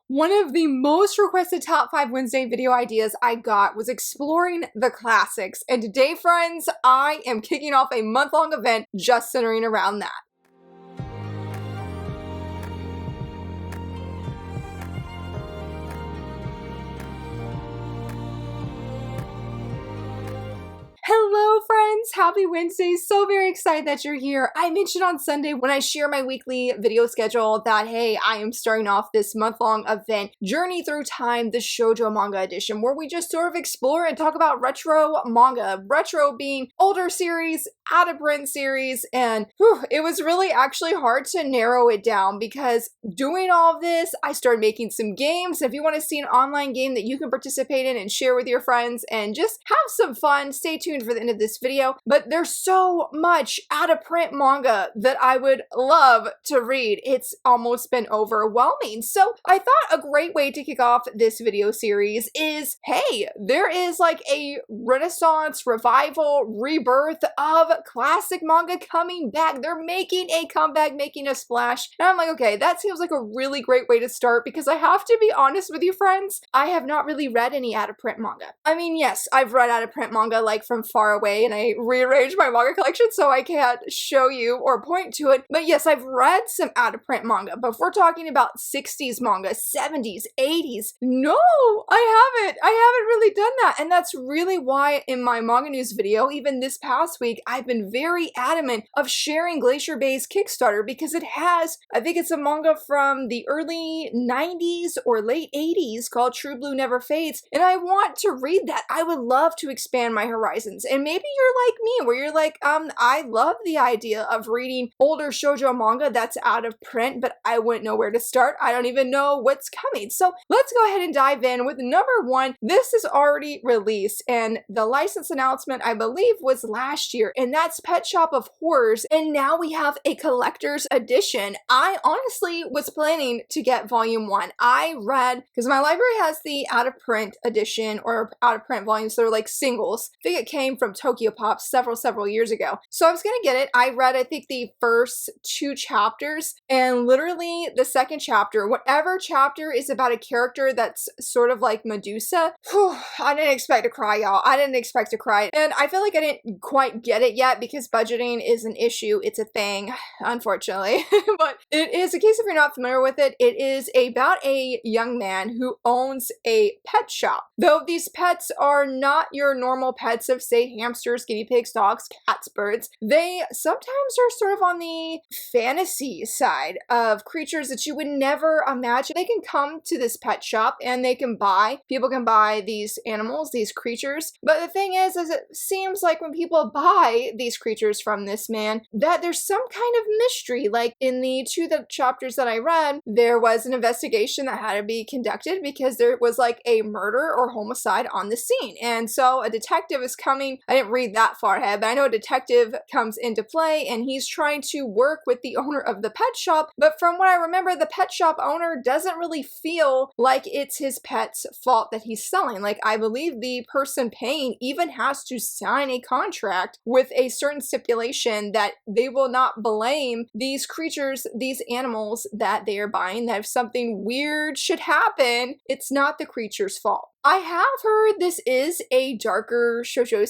One of the most requested top 5 Wednesday video ideas I got was exploring the classics. And today, friends, I am kicking off a month-long event just centering around that. Hello friends, happy Wednesday. So very excited that you're here. I mentioned on Sunday when I share my weekly video schedule that, hey, I am starting off this month-long event, Journey Through Time, the Shoujo manga edition, where we just sort of explore and talk about retro manga. Retro being older series, out-of-print series, and it was really actually hard to narrow it down because doing all of this, I started making some games. If you want to see an online game that you can participate in and share with your friends and just have some fun, stay tuned for the end of this video. But there's so much out-of-print manga that I would love to read. It's almost been overwhelming. So I thought a great way to kick off this video series is, hey, there is like a renaissance, revival, rebirth of classic manga coming back. They're making a comeback, making a splash. And I'm like, okay, that seems like a really great way to start because I have to be honest with you, friends, I have not really read any out-of-print manga. I mean, yes, I've read out-of-print manga like from far away, and I rearranged my manga collection so I can't show you or point to it. But yes, I've read some out-of-print manga, but if we're talking about 60s manga, 70s, 80s, no, I haven't really done that. And that's really why in my manga news video, even this past week, I've been very adamant of sharing Glacier Bay's Kickstarter because it has, I think it's a manga from the early 90s or late 80s called True Blue Never Fades, and I want to read that. I would love to expand my horizons. And maybe you're like me, where you're like, I love the idea of reading older shoujo manga that's out of print, but I wouldn't know where to start. I don't even know what's coming. So let's go ahead and dive in with number 1. This is already released, and the license announcement, I believe, was last year, and that's Pet Shop of Horrors, and now we have a collector's edition. I honestly was planning to get volume 1. I read, because my library has the out-of-print edition, or out-of-print volumes that are like singles. I think it came from Tokyo Pop several years ago. So I was gonna get it. I read, I think, the first 2 chapters, and literally the second chapter, whatever chapter is about a character that's sort of like Medusa, I didn't expect to cry, y'all. I didn't expect to cry. And I feel like I didn't quite get it yet because budgeting is an issue. It's a thing, unfortunately. But it is, in case if you're not familiar with it, it is about a young man who owns a pet shop. Though these pets are not your normal pets of, say, hamsters, guinea pigs, dogs, cats, birds, they sometimes are sort of on the fantasy side of creatures that you would never imagine. They can come to this pet shop and people can buy these animals, these creatures. But the thing is it seems like when people buy these creatures from this man, that there's some kind of mystery. Like in the 2 chapters that I read, there was an investigation that had to be conducted because there was like a murder or homicide on the scene. And so a detective is coming. I didn't read that far ahead, but I know a detective comes into play and he's trying to work with the owner of the pet shop. But from what I remember, the pet shop owner doesn't really feel like it's his pet's fault that he's selling. Like, I believe the person paying even has to sign a contract with a certain stipulation that they will not blame these creatures, these animals that they are buying, that if something weird should happen, it's not the creature's fault. I have heard this is a darker shoujo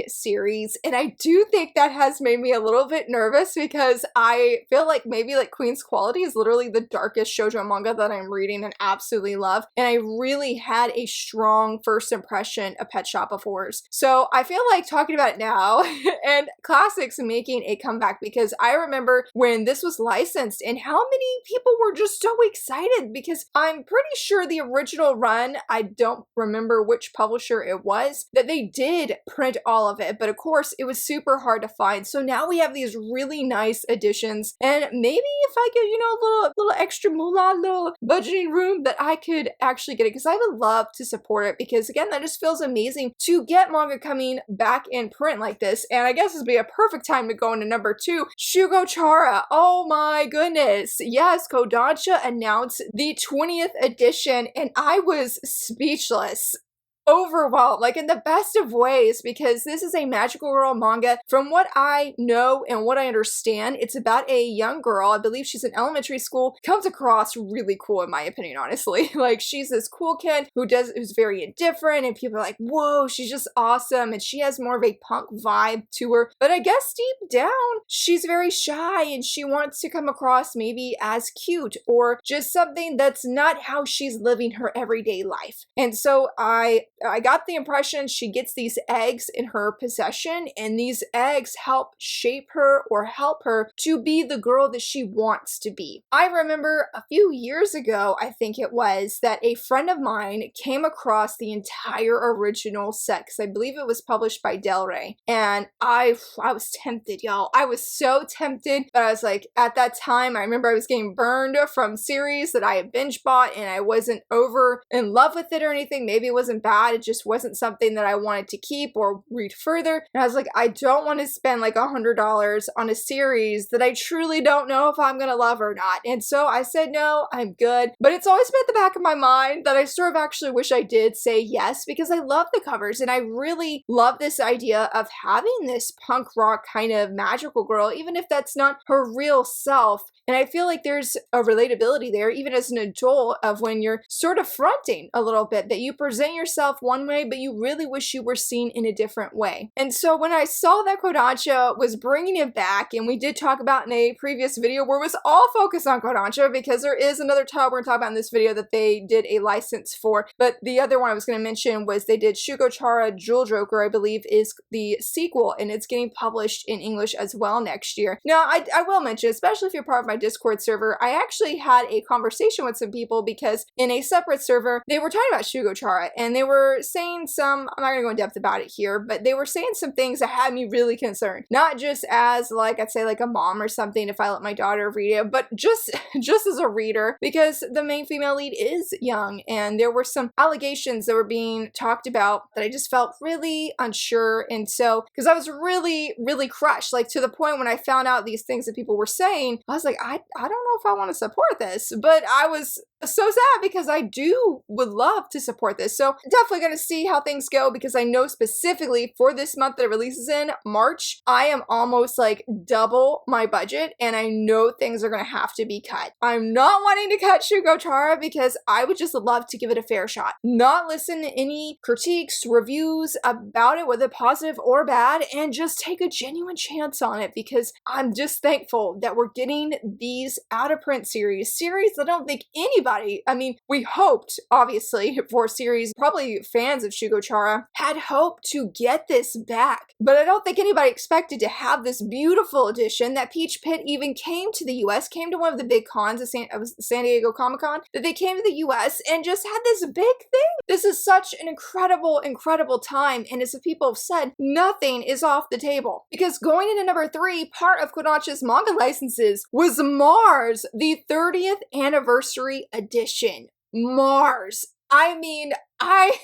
series, and I do think that has made me a little bit nervous because I feel like maybe like Queen's Quality is literally the darkest shoujo manga that I'm reading and absolutely love, and I really had a strong first impression of Pet Shop of Horrors. So I feel like talking about it now and classics making a comeback because I remember when this was licensed and how many people were just so excited because I'm pretty sure the original run, I don't remember which publisher it was, that they did print all of it, but of course it was super hard to find. So now we have these really nice editions, and maybe if I get, you know, a little extra moolah, little budgeting room, that I could actually get it because I would love to support it because again, that just feels amazing to get manga coming back in print like this. And I guess this would be a perfect time to go into number 2, Shugo Chara. Oh my goodness. Yes, Kodansha announced the 20th edition and I was speechless. overwhelmed, like in the best of ways, because this is a magical girl manga. From what I know and what I understand, it's about a young girl, I believe she's in elementary school, comes across really cool in my opinion, honestly. Like she's this cool kid who's very indifferent, and people are like, whoa, she's just awesome, and she has more of a punk vibe to her. But I guess deep down, she's very shy and she wants to come across maybe as cute or just something that's not how she's living her everyday life. And so I got the impression she gets these eggs in her possession, and these eggs help shape her or help her to be the girl that she wants to be. I remember a few years ago, I think it was, that a friend of mine came across the entire original set, because I believe it was published by Del Rey, and I was tempted, y'all. I was so tempted, but I was like, at that time, I remember I was getting burned from series that I had binge bought, and I wasn't over in love with it or anything. Maybe it wasn't bad, it just wasn't something that I wanted to keep or read further. And I was like, I don't want to spend like $100 on a series that I truly don't know if I'm gonna love or not. And so I said, no, I'm good. But it's always been at the back of my mind that I sort of actually wish I did say yes, because I love the covers and I really love this idea of having this punk rock kind of magical girl, even if that's not her real self. And I feel like there's a relatability there, even as an adult, of when you're sort of fronting a little bit, that you present yourself one way, but you really wish you were seen in a different way. And so when I saw that Kodansha was bringing it back, and we did talk about in a previous video where it was all focused on Kodansha, because there is another title we're going to talk about in this video that they did a license for, but the other one I was going to mention was they did Shugo Chara Jewel Joker, I believe is the sequel, and it's getting published in English as well next year. Now, I will mention, especially if you're part of my Discord server, I actually had a conversation with some people because in a separate server, they were talking about Shugo Chara, and they were saying some, I'm not going to go in depth about it here, but they were saying some things that had me really concerned. Not just as, like, I'd say like a mom or something if I let my daughter read it, but just as a reader, because the main female lead is young, and there were some allegations that were being talked about that I just felt really unsure. And so, because I was really, really crushed, like to the point when I found out these things that people were saying, I was like, I don't know if I want to support this, but I was so sad because I would love to support this. So definitely going to see how things go, because I know specifically for this month that it releases in March, I am almost like double my budget, and I know things are going to have to be cut. I'm not wanting to cut Shugo Chara because I would just love to give it a fair shot. Not listen to any critiques, reviews about it, whether positive or bad, and just take a genuine chance on it, because I'm just thankful that we're getting these out of print series that I don't think anybody, I mean, we hoped, obviously, for series, probably fans of Shugo Chara, had hoped to get this back. But I don't think anybody expected to have this beautiful edition that Peach Pit even came to the US, came to one of the big cons of San Diego Comic-Con, that they came to the US and just had this big thing. This is such an incredible, incredible time, and as the people have said, nothing is off the table. Because going into number 3, part of Kodansha's manga licenses was Mars, the 30th anniversary edition. Mars. I mean, I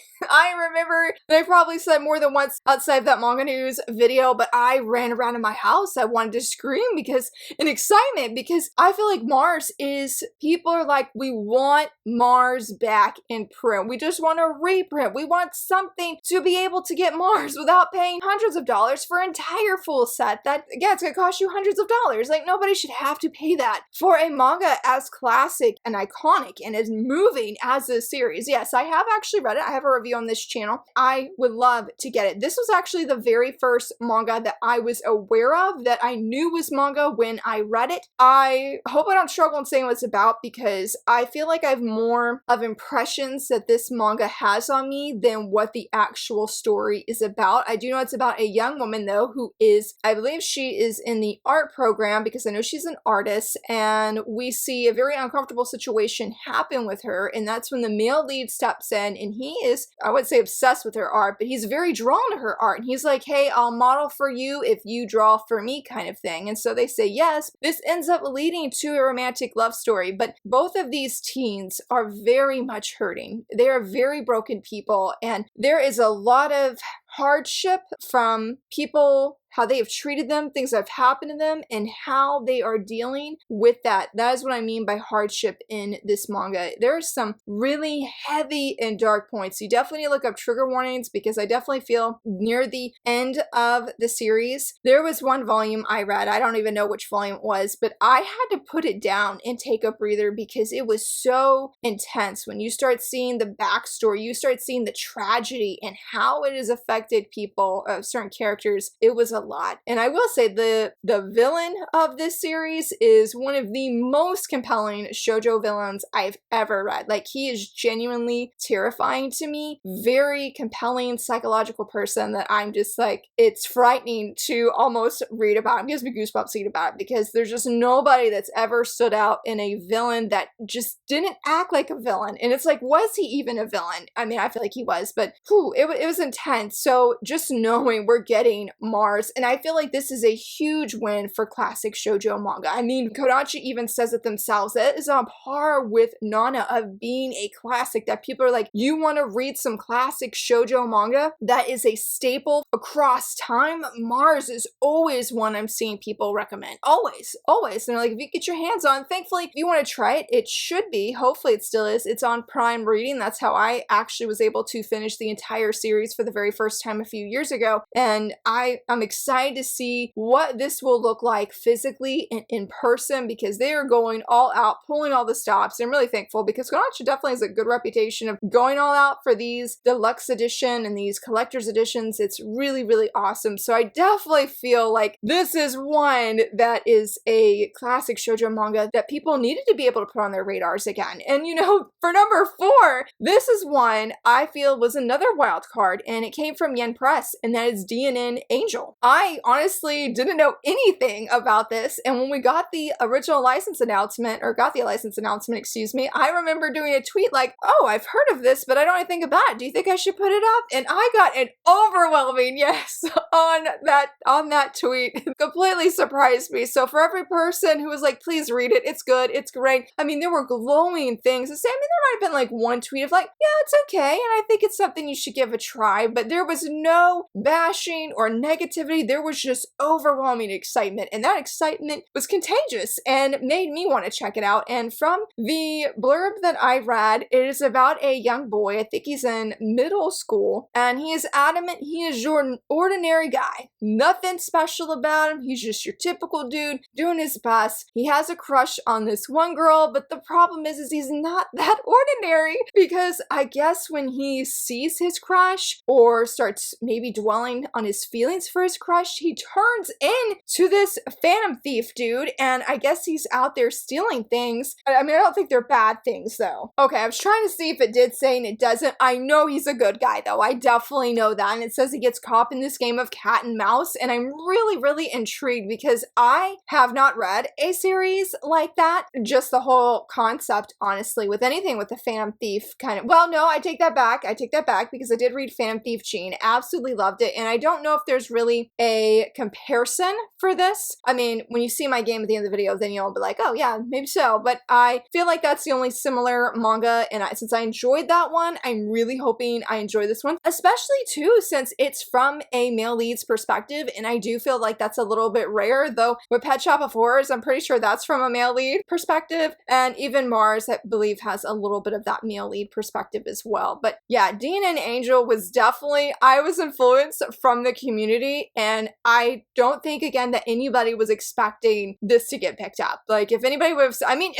remember, and I probably said more than once outside of that Manga News video, but I ran around in my house. I wanted to scream in excitement, because I feel like Mars is, people are like, we want Mars back in print. We just want a reprint. We want something to be able to get Mars without paying hundreds of dollars for an entire full set. That, again, it's gonna cost you hundreds of dollars. Like, nobody should have to pay that for a manga as classic and iconic and as moving as this series. Yes, I have actually read it. I have a review on this channel. I would love to get it. This was actually the very first manga that I was aware of, that I knew was manga when I read it. I hope I don't struggle in saying what it's about, because I feel like I have more of impressions that this manga has on me than what the actual story is about. I do know it's about a young woman, though, who is, I believe she is in the art program, because I know she's an artist, and we see a very uncomfortable situation happen with her, and that's when the male lead steps in, and he is, I wouldn't say obsessed with her art, but he's very drawn to her art, and he's like, hey, I'll model for you if you draw for me, kind of thing. And so they say yes. This ends up leading to a romantic love story, but both of these teens are very much hurting. They are very broken people, and there is a lot of hardship from people, how they have treated them, things that have happened to them, and how they are dealing with that. That is what I mean by hardship in this manga. There are some really heavy and dark points. You definitely need to look up trigger warnings, because I definitely feel near the end of the series, there was one volume I read, I don't even know which volume it was, but I had to put it down and take a breather because it was so intense. When you start seeing the backstory, you start seeing the tragedy and how it has affected people, certain characters, it was a lot. And I will say the villain of this series is one of the most compelling shoujo villains I've ever read. Like, he is genuinely terrifying to me. Very compelling psychological person that I'm just like, it's frightening to almost read about. It gives me goosebumps reading about it, because there's just nobody that's ever stood out in a villain that just didn't act like a villain. And it's like, was he even a villain? I mean, I feel like he was, but whew, it was intense. So just knowing we're getting Mars, and I feel like this is a huge win for classic shoujo manga. I mean, Kodansha even says it themselves. That is on par with Nana of being a classic, that people are like, you want to read some classic shoujo manga that is a staple across time? Mars is always one I'm seeing people recommend. Always, always. And they're like, if you get your hands on, thankfully, if you want to try it, it should be. Hopefully it still is. It's on Prime Reading. That's how I actually was able to finish the entire series for the very first time a few years ago. And I'm excited to see what this will look like physically and in person, because they are going all out, pulling all the stops. I'm really thankful, because Kodansha definitely has a good reputation of going all out for these deluxe edition and these collector's editions. It's really, really awesome. So I definitely feel like this is one that is a classic shoujo manga that people needed to be able to put on their radars again. And you know, for number 4, this is one I feel was another wild card, and it came from Yen Press, and that is DNN Angel. I honestly didn't know anything about this, and when we got the original license announcement, or got the license announcement, excuse me, I remember doing a tweet like, oh, I've heard of this, but I don't know anything about it. Do you think I should put it up? And I got an overwhelming yes on that tweet. It completely surprised me. So for every person who was like, please read it, it's good, it's great. I mean, there were glowing things. I mean, there might have been like one tweet of like, yeah, it's okay, and I think it's something you should give a try, but there was no bashing or negativity. There was just overwhelming excitement, and that excitement was contagious and made me want to check it out. And from the blurb that I read, it is about a young boy, I think he's in middle school, and he is adamant he is your ordinary guy. Nothing special about him. He's just your typical dude doing his best. He has a crush on this one girl, but the problem is he's not that ordinary, because I guess when he sees his crush or starts maybe dwelling on his feelings for his crush, he turns into this phantom thief dude, and I guess he's out there stealing things. I mean, I don't think they're bad things though. Okay, I was trying to see if it did say, and it doesn't. I know he's a good guy though. I definitely know that. And it says he gets caught in this game of cat and mouse, and I'm really, really intrigued, because I have not read a series like that. Just the whole concept, honestly, with anything with the Phantom Thief kind of, well, no, I take that back. I take that back, because I did read Phantom Thief Gene, absolutely loved it, and I don't know if there's really a comparison for this. I mean, when you see my game at the end of the video, then you'll be like, oh yeah, maybe so, but I feel like that's the only similar manga, and since I enjoyed that one, I'm really hoping I enjoy this one, especially too since it's from a male lead's perspective, and I do feel like that's a little bit rare, though with Pet Shop of Horrors, I'm pretty sure that's from a male lead perspective, and even Mars, I believe, has a little bit of that male lead perspective as well. But yeah, DNN Angel was definitely, I was influenced from the community, and I don't think, again, that anybody was expecting this to get picked up. Like, if anybody would have, I mean,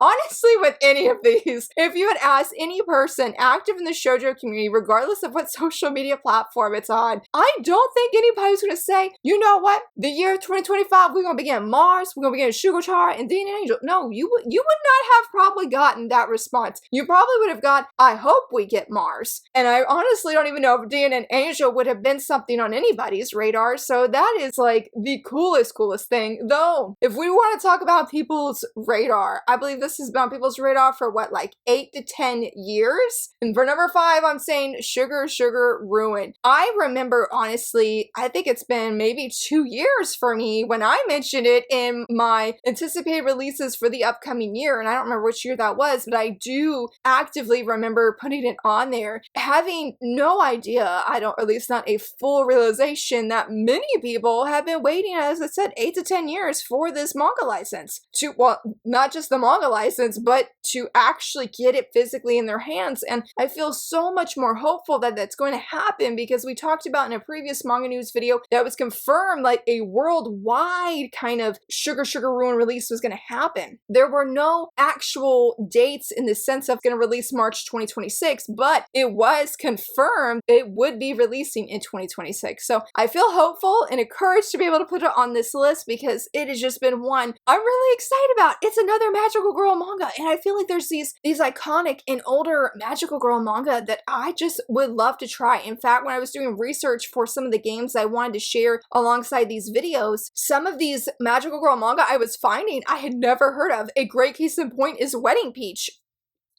honestly, with any of these, if you had asked any person active in the shoujo community, regardless of what social media platform it's on, I don't think anybody was going to say, you know what, the year 2025, we're going to begin Mars, we're going to begin Shugochara and DNN Angel. No, you would not have probably gotten that response. You probably would have got, I hope we get Mars. And I honestly don't even know if DNN Angel would have been something on anybody's radar. So that is like the coolest thing. Though, if we want to talk about people's radar, I believe this has been on people's radar for what, like 8 to 10 years? And for number 5, I'm saying Sugar Ruin. I remember, honestly, I think it's been maybe 2 years for me when I mentioned it in my anticipated releases for the upcoming year, and I don't remember which year that was, but I do actively remember putting it on there, having no idea. I don't, or at least not a full realization that many people have been waiting, as I said, 8 to 10 years for this manga license. Well, not just the manga license, but to actually get it physically in their hands. And I feel so much more hopeful that that's going to happen, because we talked about in a previous manga news video that was confirmed like a worldwide kind of Sugar Ruin release was going to happen. There were no actual dates in the sense of going to release March 2026, but it was confirmed it would be releasing in 2026. So I feel hopeful and encouraged to be able to put it on this list, because it has just been one I'm really excited about. It's another magical girl manga, and I feel like there's these iconic and older magical girl manga that I just would love to try. In fact, when I was doing research for some of the games I wanted to share alongside these videos, some of these magical girl manga I was finding I had never heard of. A great case in point is Wedding Peach.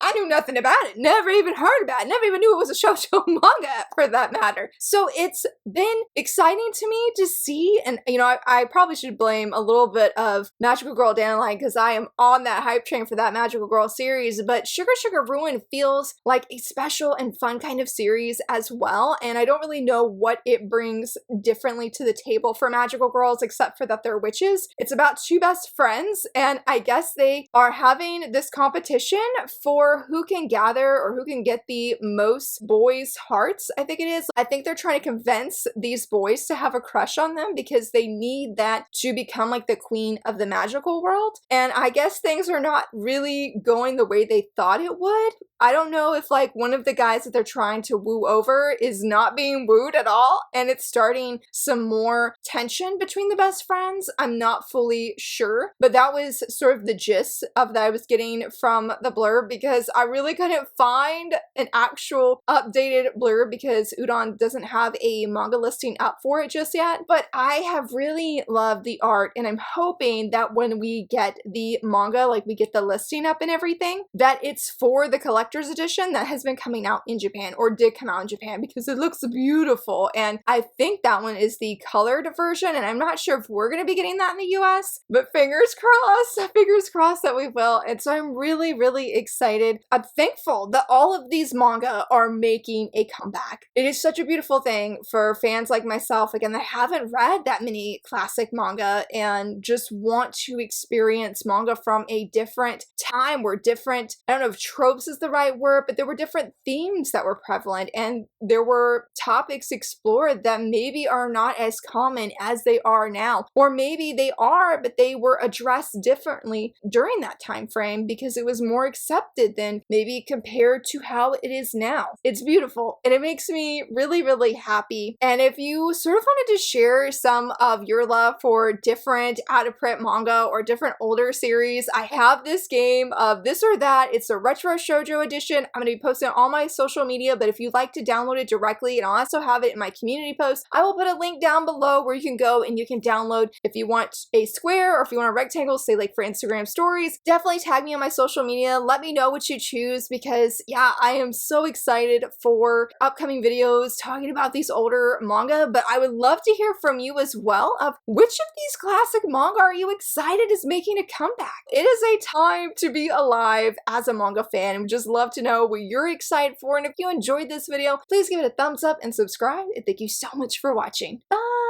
I knew nothing about it, never even heard about it, never even knew it was a shoujo manga for that matter. So it's been exciting to me to see, and you know, I probably should blame a little bit of Magical Girl Dandelion, because I am on that hype train for that Magical Girl series, but Sugar Ruin feels like a special and fun kind of series as well, and I don't really know what it brings differently to the table for Magical Girls, except for that they're witches. It's about two best friends, and I guess they are having this competition for who can gather or who can get the most boys' hearts, I think it is. I think they're trying to convince these boys to have a crush on them, because they need that to become like the queen of the magical world. And I guess things are not really going the way they thought it would. I don't know if like one of the guys that they're trying to woo over is not being wooed at all, and it's starting some more tension between the best friends. I'm not fully sure, but that was sort of the gist of that I was getting from the blurb, because I really couldn't find an actual updated blurb, because Udon doesn't have a manga listing up for it just yet. But I have really loved the art, and I'm hoping that when we get the manga, like we get the listing up and everything, that it's for the collector's edition that has been coming out in Japan, or did come out in Japan, because it looks beautiful. And I think that one is the colored version, and I'm not sure if we're going to be getting that in the US, but fingers crossed that we will. And so I'm really, really excited. I'm thankful that all of these manga are making a comeback. It is such a beautiful thing for fans like myself, again, that haven't read that many classic manga and just want to experience manga from a different time, where different, I don't know if tropes is the right word, but there were different themes that were prevalent, and there were topics explored that maybe are not as common as they are now, or maybe they are, but they were addressed differently during that time frame because it was more accepted than maybe compared to how it is now. It's beautiful, and it makes me really, really happy. And if you sort of wanted to share some of your love for different out-of-print manga or different older series, I have this game of This or That. It's a retro shoujo edition. I'm going to be posting on all my social media, but if you'd like to download it directly, and I'll also have it in my community post, I will put a link down below where you can go and you can download. If you want a square or if you want a rectangle, say like for Instagram stories, definitely tag me on my social media. Let me know what you choose, because yeah, I am so excited for upcoming videos talking about these older manga, but I would love to hear from you as well of which of these classic manga are you excited is making a comeback. It is a time to be alive as a manga fan, and would just love to know what you're excited for. And if you enjoyed this video, please give it a thumbs up and subscribe, and thank you so much for watching. Bye!